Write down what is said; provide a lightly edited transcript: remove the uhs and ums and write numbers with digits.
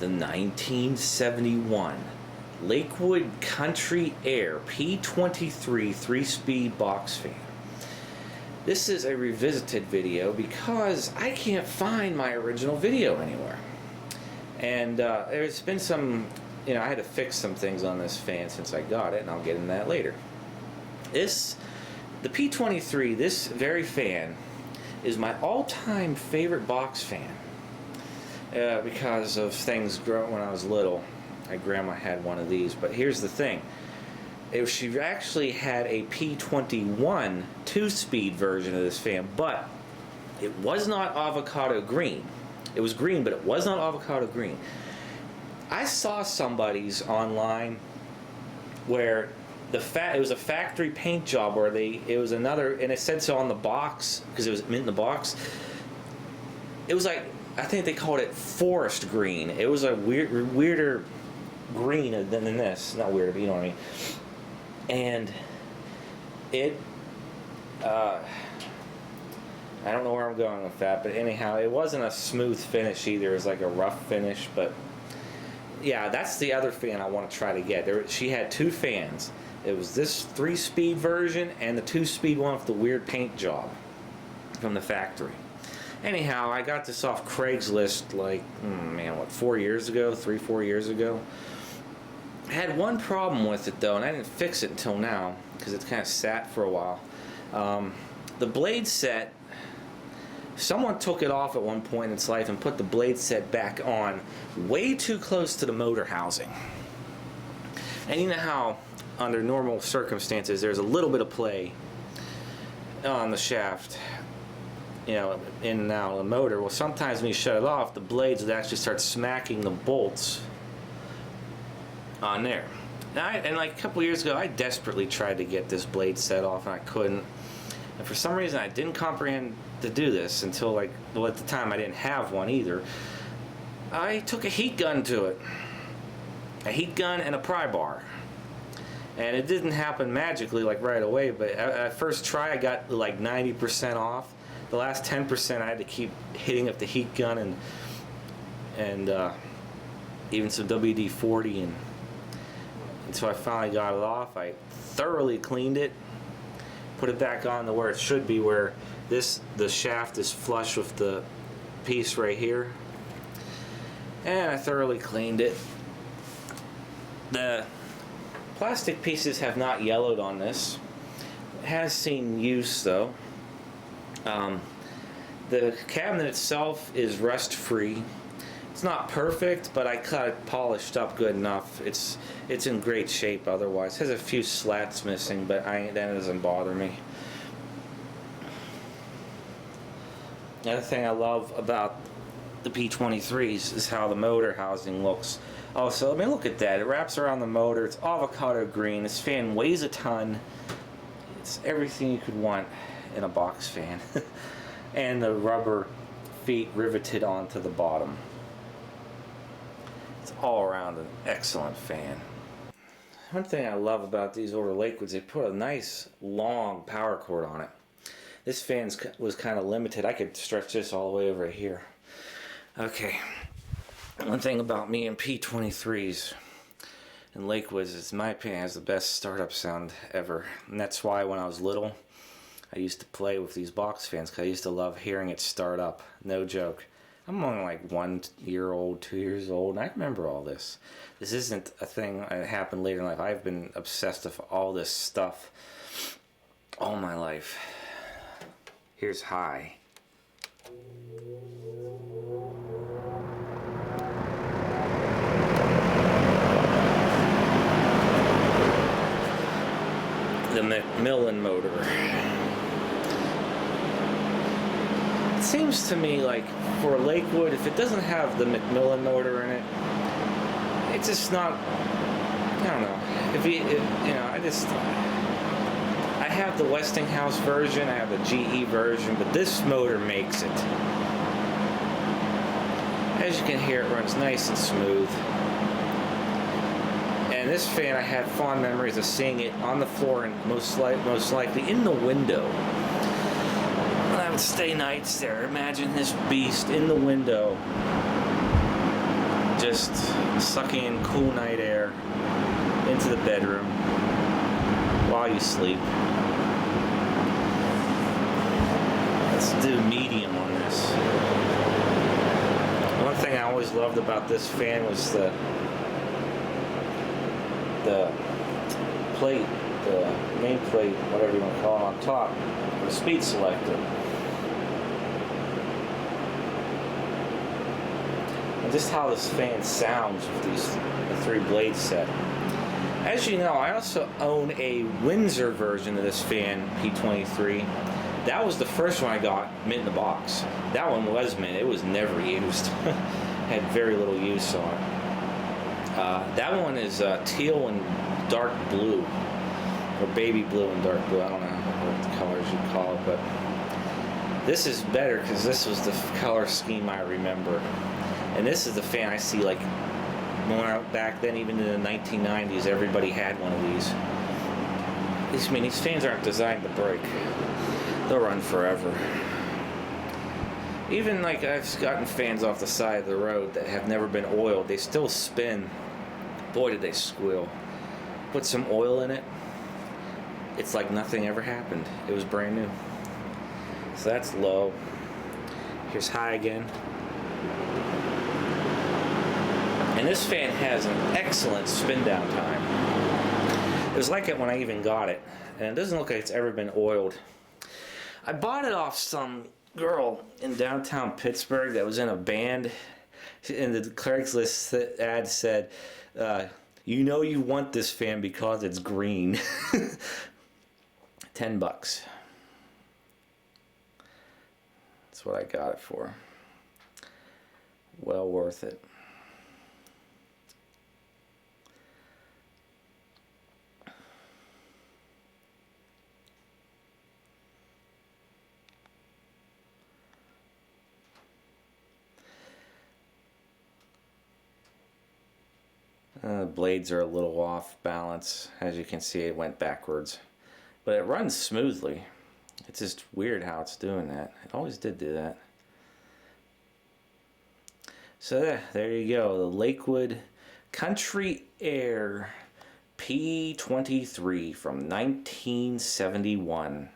the 1971 Lakewood Country Aire P-23 3-speed box fan. This is a revisited video because I can't find my original video anywhere. And there's been some, I had to fix some things on this fan since I got it, and I'll get into that later. The P-23, this very fan, is my all-time favorite box fan because of things growing when I was little. My grandma had one of these, but here's the thing. She actually had a P-21 2-speed version of this fan, but it was not avocado green. It was green, but it was not avocado green. I saw somebody's online where it was a factory paint job where it was another, and it said so on the box because it was in the box. It was like, I think they called it forest green. It was a weirder green than this. Not weirder, but you know what I mean. And it, I don't know where I'm going with that, but anyhow, it wasn't a smooth finish either. It was like a rough finish, but yeah, that's the other fan I want to try to get. She had two fans. It was this 3-speed version and the 2-speed one with the weird paint job from the factory. Anyhow, I got this off Craigslist like, 4 years ago, 3-4 years ago. I had one problem with it though, and I didn't fix it until now because it's kind of sat for a while. The blade set, someone took it off at one point in its life and put the blade set back on way too close to the motor housing. And you know how under normal circumstances there's a little bit of play on the shaft, in and out of the motor. Well, sometimes when you shut it off, the blades would actually start smacking the bolts on there. Now, and like a couple years ago, I desperately tried to get this blade set off and I couldn't. And for some reason, I didn't comprehend to do this until at the time I didn't have one either. I took a heat gun to it. A heat gun and a pry bar. And it didn't happen magically like right away, but at first try I got like 90% off. The last 10% I had to keep hitting up the heat gun and even some WD-40 and until I finally got it off. I thoroughly cleaned it, put it back on to where it should be, where the shaft is flush with the piece right here, and I thoroughly cleaned it. The plastic pieces have not yellowed on this. It has seen use though. The cabinet itself is rust free. It's not perfect, but I got it polished up good enough. It's in great shape otherwise. It has a few slats missing, but that doesn't bother me. The other thing I love about the P-23s is how the motor housing looks. Oh, so I mean, look at that. It wraps around the motor. It's avocado green. This fan weighs a ton. It's everything you could want in a box fan. And the rubber feet riveted onto the bottom. It's all around an excellent fan. One thing I love about these older Lakewoods, they put a nice long power cord on it. This fan was kind of limited. I could stretch this all the way over here. Okay. One thing about me and P-23s and Lakewoods is, in my opinion, has the best startup sound ever. And that's why when I was little, I used to play with these box fans because I used to love hearing it start up. No joke. I'm only like 1 year old, 2 years old, and I remember all this. This isn't a thing that happened later in life. I've been obsessed with all this stuff all my life. Here's high. The Macmillan motor. It seems to me like for Lakewood, if it doesn't have the Macmillan motor in it, it's just not, I don't know. I have the Westinghouse version, I have the GE version, but this motor makes it. As you can hear, it runs nice and smooth. And this fan, I have fond memories of seeing it on the floor and most likely in the window. When I would stay nights there, imagine this beast in the window, just just sucking in cool night air into the bedroom while you sleep. Let's do medium on this. One thing I always loved about this fan was the plate, the main plate, whatever you want to call it, on top, the speed selector. And just how this fan sounds with the 3 blade set. As you know, I also own a Windsor version of this fan, P-23. That was the first one I got mint in the box. That one was mint. It was never used. Had very little use on it. That one is teal and dark blue, or baby blue and dark blue. I don't know what the colors you call it, but this is better because this was the color scheme I remember. And this is the fan I see, like, when I back then, even in the 1990s, everybody had one of these. I mean, these fans aren't designed to break. They'll run forever. Even like I've gotten fans off the side of the road that have never been oiled, they still spin. Boy, did they squeal. Put some oil in it, it's like nothing ever happened. It was brand new. So that's low. Here's high again. And this fan has an excellent spin down time. It was like it when I even got it. And it doesn't look like it's ever been oiled. I bought it off some girl in downtown Pittsburgh that was in a band. And the Craigslist ad said, you know you want this fan because it's green. $10. That's what I got it for. Well worth it. Blades are a little off balance. As you can see, it went backwards. But it runs smoothly. It's just weird how it's doing that. It always did do that. So there you go. The Lakewood Country Aire P-23 from 1971.